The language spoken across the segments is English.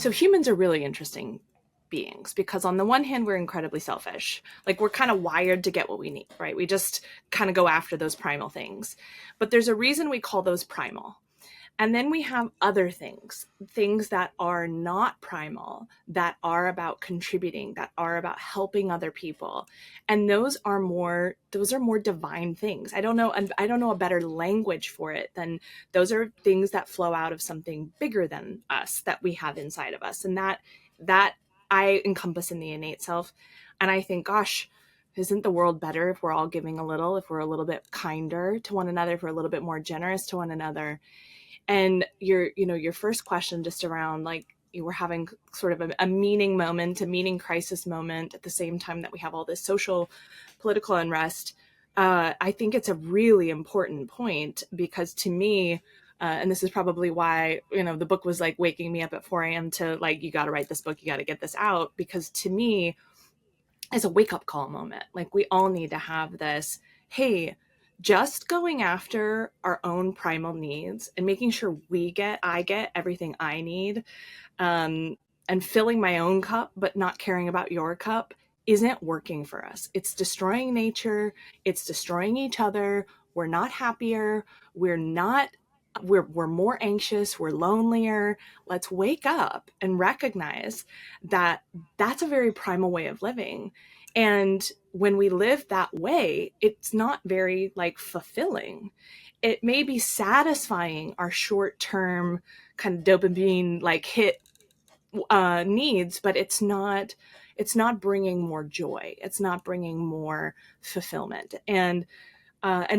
So humans are really interesting beings because on the one hand, we're incredibly selfish. Like we're kind of wired to get what we need, right? We just kind of go after those primal things. But there's a reason we call those primal. And then we have other things, things that are not primal, that are about contributing, that are about helping other people. And those are more divine things. I don't know a better language for it than those are things that flow out of something bigger than us that we have inside of us. And that I encompass in the innate self. And I think, gosh, isn't the world better if we're all giving a little, if we're a little bit kinder to one another, if we're a little bit more generous to one another? And your first question just around like you were having sort of a meaning moment, a meaning crisis moment at the same time that we have all this social political unrest. I think it's a really important point because to me, and this is probably why, the book was like waking me up at 4 a.m. to like, you got to write this book, you got to get this out, because to me, it's a wake up call moment. Like we all need to have this, hey, just going after our own primal needs and making sure I get everything I need, and filling my own cup, but not caring about your cup isn't working for us. It's destroying nature. It's destroying each other. We're not happier. We're more anxious. We're lonelier. Let's wake up and recognize that that's a very primal way of living. And when we live that way, it's not very like fulfilling. It may be satisfying our short-term kind of dopamine like hit needs, but it's not bringing more joy. It's not bringing more fulfillment. And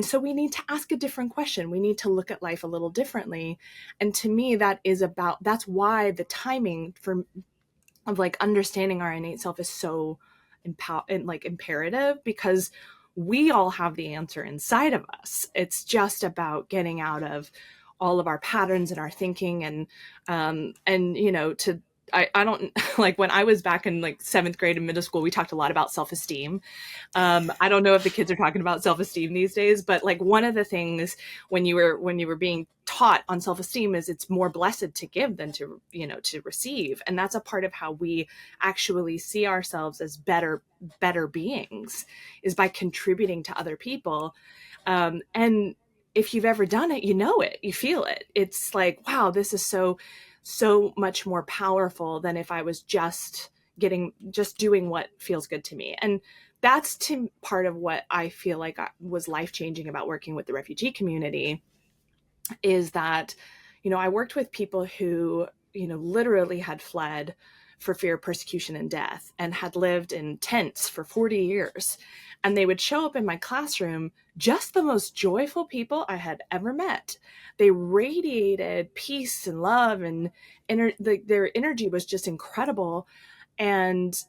so we need to ask a different question. We need to look at life a little differently. And to me, that's why the timing of like understanding our innate self is so imperative, because we all have the answer inside of us. It's just about getting out of all of our patterns and our thinking and I don't like when I was back in like 7th grade and middle school, we talked a lot about self-esteem. I don't know if the kids are talking about self-esteem these days, but like one of the things when you were being taught on self-esteem is it's more blessed to give than to receive. And that's a part of how we actually see ourselves as better beings, is by contributing to other people. And if you've ever done it, you feel it. It's like, wow, this is so much more powerful than if I was just doing what feels good to me. And that's part of what I feel like was life-changing about working with the refugee community, is that, I worked with people who, literally had fled for fear of persecution and death and had lived in tents for 40 years. And they would show up in my classroom, just the most joyful people I had ever met. They radiated peace and love, and their energy was just incredible. And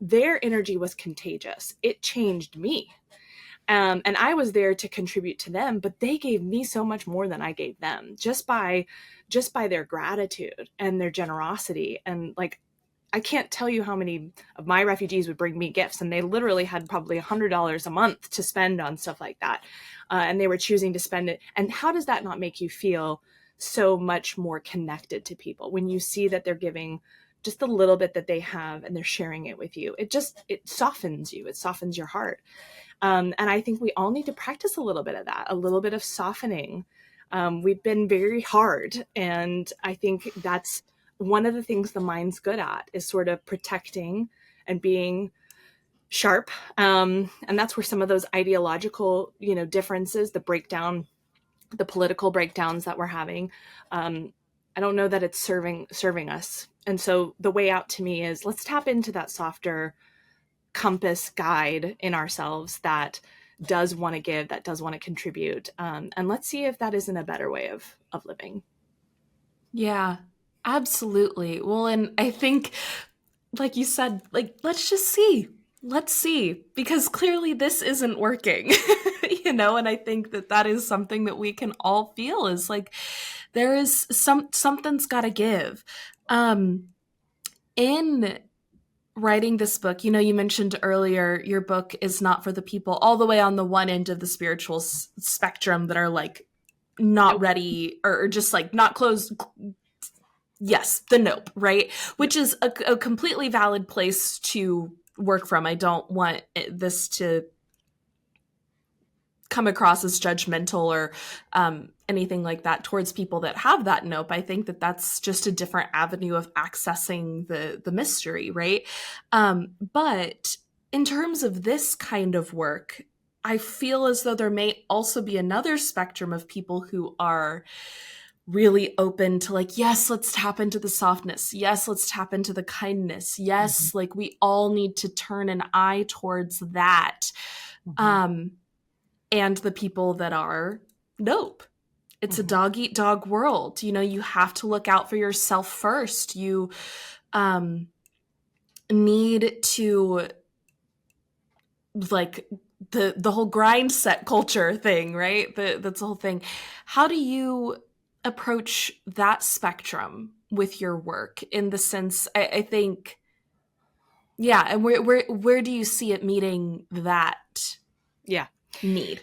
their energy was contagious. It changed me. And I was there to contribute to them, but they gave me so much more than I gave them, just by their gratitude and their generosity. And like, I can't tell you how many of my refugees would bring me gifts, and they literally had probably $100 a month to spend on stuff like that. And they were choosing to spend it. And how does that not make you feel so much more connected to people when you see that they're giving just a little bit that they have and they're sharing it with you? It softens you. It softens your heart. And I think we all need to practice a little bit of that, a little bit of softening. We've been very hard. And I think that's one of the things the mind's good at, is sort of protecting and being sharp. And that's where some of those ideological, differences, the political breakdowns that we're having, I don't know that it's serving us. And so the way out to me is, let's tap into that softer compass guide in ourselves that does want to give, that does want to contribute. And let's see if that isn't a better way of living. Yeah, absolutely. Well, and I think, like you said, like, let's see, because clearly this isn't working, and I think that is something that we can all feel, is like, there is something's got to give. In writing this book, you mentioned earlier your book is not for the people all the way on the one end of the spiritual spectrum that are like not ready or just like not closed, Yes, the nope, right? Which is a completely valid place to work from. I don't want this to come across as judgmental or anything like that towards people that have that nope. I think that that's just a different avenue of accessing the mystery, right? But in terms of this kind of work, I feel as though there may also be another spectrum of people who are really open to like, yes, let's tap into the softness. Yes, let's tap into the kindness. Mm-hmm. Yes, like we all need to turn an eye towards that. Mm-hmm. Um, and the people that are nope. It's a Mm-hmm. dog eat dog world. You know, you have to look out for yourself first. You um, need to like the whole grind set culture thing, right? That's the whole thing. How do you approach that spectrum with your work in the sense I think yeah, and where do you see it meeting that Yeah. need?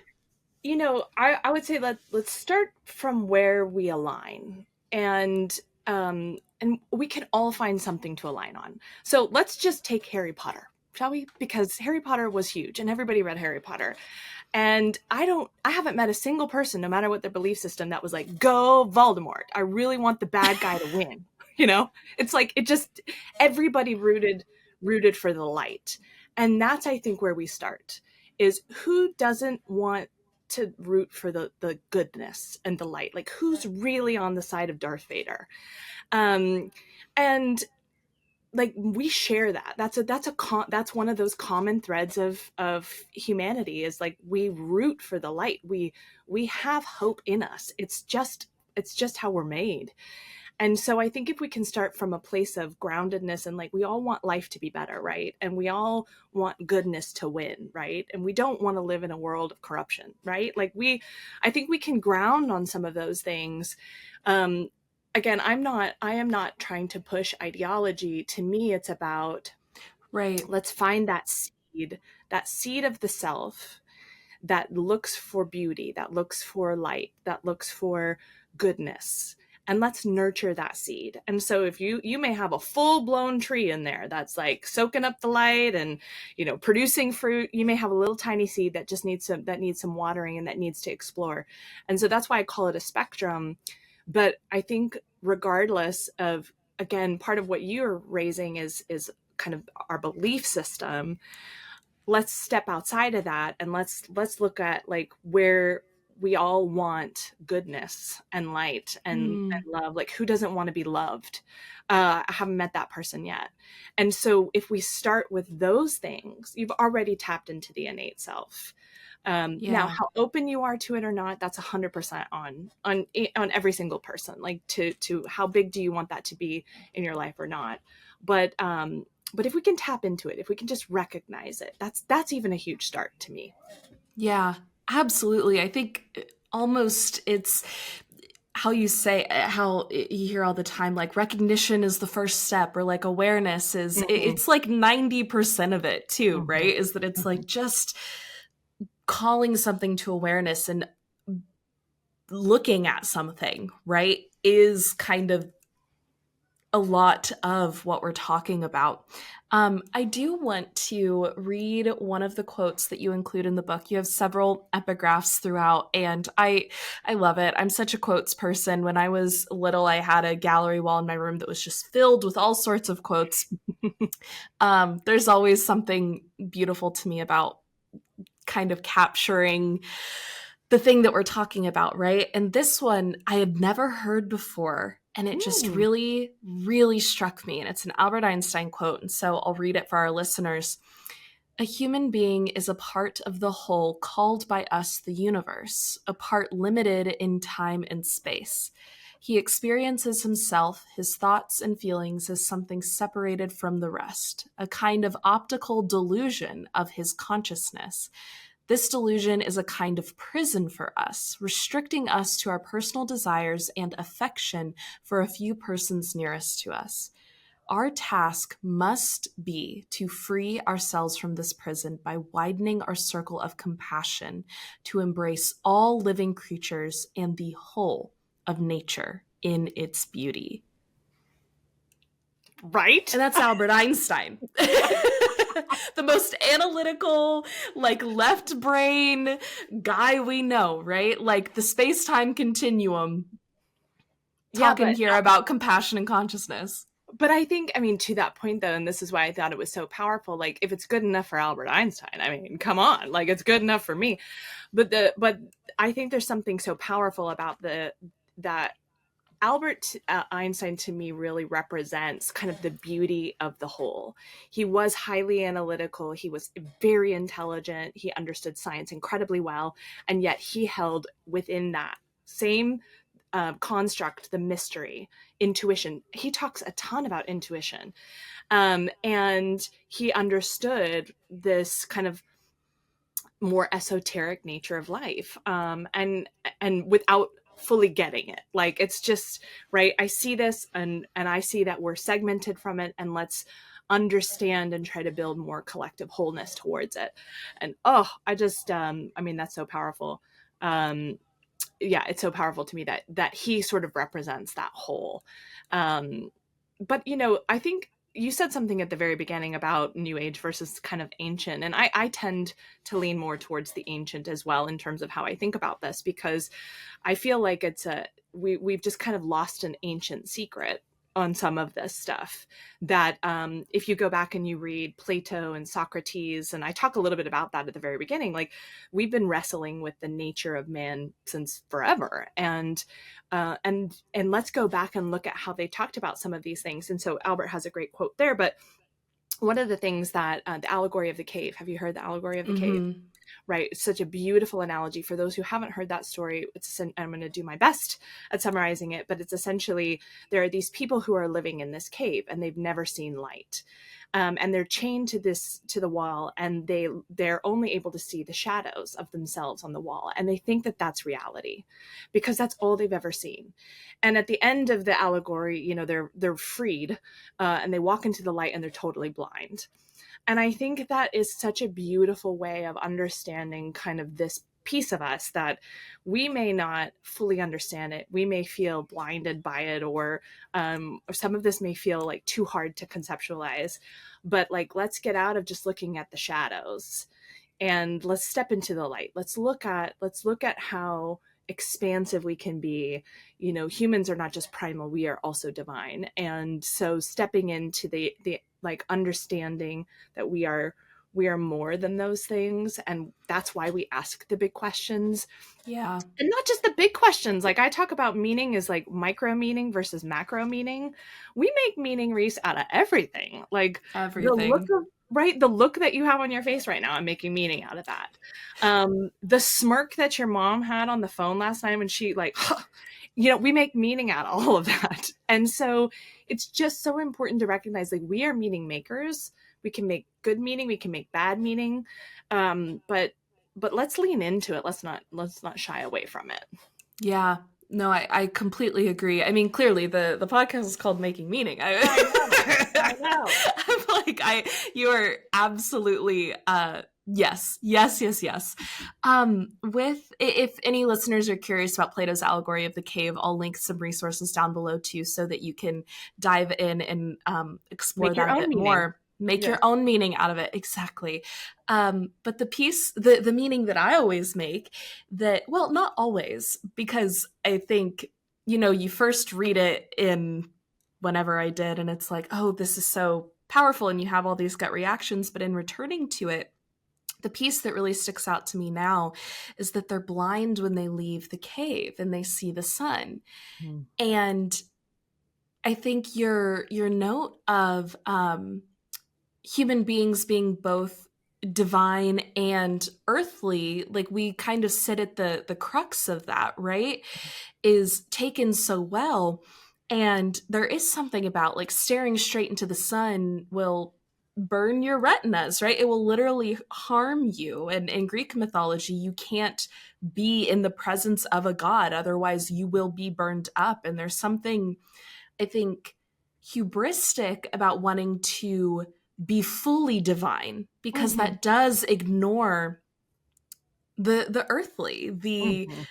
I would say let's start from where we align, and we can all find something to align on. So let's just take Harry Potter, shall we? Because Harry Potter was huge and everybody read Harry Potter. And I haven't met a single person, no matter what their belief system, that was like, go Voldemort. I really want the bad guy to win. It's like it just everybody rooted for the light. And that's, I think, where we start is who doesn't want to root for the goodness and the light? Like who's really on the side of Darth Vader? Um, and like we share that. That's one of those common threads of humanity is like we root for the light. We have hope in us. It's just how we're made. And so I think if we can start from a place of groundedness and like we all want life to be better, right? And we all want goodness to win, right? And we don't want to live in a world of corruption, right? I think we can ground on some of those things. Um, Again, I am not trying to push ideology. To me, it's about Right. let's find that seed of the self that looks for beauty, that looks for light, that looks for goodness. And let's nurture that seed. And so if you may have a full-blown tree in there that's like soaking up the light and producing fruit, you may have a little tiny seed that just needs some watering and that needs to explore. And so that's why I call it a spectrum. But I think regardless of, again, part of what you're raising is kind of our belief system. Let's step outside of that and let's look at like where we all want goodness and light and Mm, love. Like who doesn't want to be loved? I haven't met that person yet. And so if we start with those things, you've already tapped into the innate self. Now yeah. how open you are to it or not, that's 100% on every single person. Like to how big do you want that to be in your life or not? But if we can tap into it, if we can just recognize it, that's even a huge start to me. Yeah, absolutely. I think almost it's how you say how you hear all the time like recognition is the first step or like awareness is Mm-hmm. it's like 90% of it too, Mm-hmm. right? Is that it's like just calling something to awareness and looking at something, right? Is kind of a lot of what we're talking about. I do want to read one of the quotes that you include in the book. You have several epigraphs throughout, and I love it. I'm such a quotes person. When I was little, I had a gallery wall in my room that was just filled with all sorts of quotes. There's always something beautiful to me about kind of capturing the thing that we're talking about, right? And this one I had never heard before. And it just Mm. really, really struck me. And it's an Albert Einstein quote. And so I'll read it for our listeners. A human being is a part of the whole called by us the universe, a part limited in time and space. He experiences himself, his thoughts and feelings as something separated from the rest, a kind of optical delusion of his consciousness. This delusion is a kind of prison for us, restricting us to our personal desires and affection for a few persons nearest to us. Our task must be to free ourselves from this prison by widening our circle of compassion to embrace all living creatures and the whole of nature in its beauty. Right? And that's Albert Einstein. The most analytical, like left brain guy we know, right? Like the space-time continuum, Yeah, talking here about compassion and consciousness. but I think, I mean, to that point though, and this is why I thought it was so powerful, like if it's good enough for Albert Einstein, I mean, come on, like it's good enough for me. But I think there's something so powerful about the that Albert Einstein to me really represents kind of the beauty of the whole. He was highly analytical, he was very intelligent, he understood science incredibly well, and yet he held within that same construct the mystery, intuition. He talks a ton about intuition. And he understood this kind of more esoteric nature of life, and without fully getting it, like it's just right, I see this, and I see that we're segmented from it, and let's understand and try to build more collective wholeness towards it. And oh, I just I mean, that's so powerful. Yeah, it's so powerful to me that he sort of represents that whole. But I think you said something at the very beginning about new age versus kind of ancient, and I tend to lean more towards the ancient as well in terms of how I think about this, because I feel like we've just kind of lost an ancient secret on some of this stuff, that if you go back and you read Plato and Socrates, and I talk a little bit about that at the very beginning, like we've been wrestling with the nature of man since forever. And let's go back and look at how they talked about some of these things. And so Albert has a great quote there, but one of the things that the allegory of the cave, have you heard the allegory of the cave? Right. It's such a beautiful analogy. For those who haven't heard that story, I'm going to do my best at summarizing it, but it's essentially, there are these people who are living in this cave and they've never seen light. And they're chained to the wall, and they're only able to see the shadows of themselves on the wall. And they think that that's reality because that's all they've ever seen. And at the end of the allegory, they're freed, and they walk into the light and they're totally blind. And I think that is such a beautiful way of understanding kind of this piece of us, that we may not fully understand it. We may feel blinded by it, or some of this may feel like too hard to conceptualize. But like, let's get out of just looking at the shadows and let's step into the light. Let's look at how expansive we can be. Humans are not just primal, we are also divine. And so stepping into the like understanding that we are more than those things, and that's why we ask the big questions. Yeah. And not just the big questions. Like I talk about meaning is like micro meaning versus macro meaning. We make meaning, Reese, out of everything. Like everything. The look that you have on your face right now, I'm making meaning out of that. The smirk that your mom had on the phone last night when she like we make meaning out of all of that. And so it's just so important to recognize, like, we are meaning makers. We can make good meaning, we can make bad meaning. But let's lean into it. Let's not shy away from it. Yeah. No, I completely agree. I mean, clearly the podcast is called Making Meaning. I know. I'm like, you are absolutely yes. With, if any listeners are curious about Plato's allegory of the cave, I'll link some resources down below too, so that you can dive in and explore that a bit more. Make your own meaning out of it. Exactly. But the meaning that I always make, that, well, not always, because I think, you first read it in whenever I did, and it's like, oh, this is so powerful, and you have all these gut reactions. But in returning to it, the piece that really sticks out to me now is that they're blind when they leave the cave and they see the sun. And I think your note of human beings being both divine and earthly, like we kind of sit at the crux of that, right, is taken so well. And there is something about like staring straight into the sun will burn your retinas, right? It will literally harm you. And in Greek mythology, you can't be in the presence of a god, otherwise you will be burned up. And there's something, I think, hubristic about wanting to be fully divine, because that does ignore the earthly,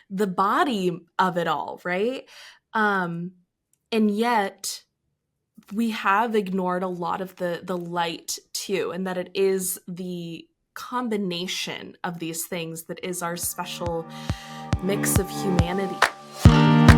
the body of it all, right? And yet we have ignored a lot of the light too, and that it is the combination of these things that is our special mix of humanity.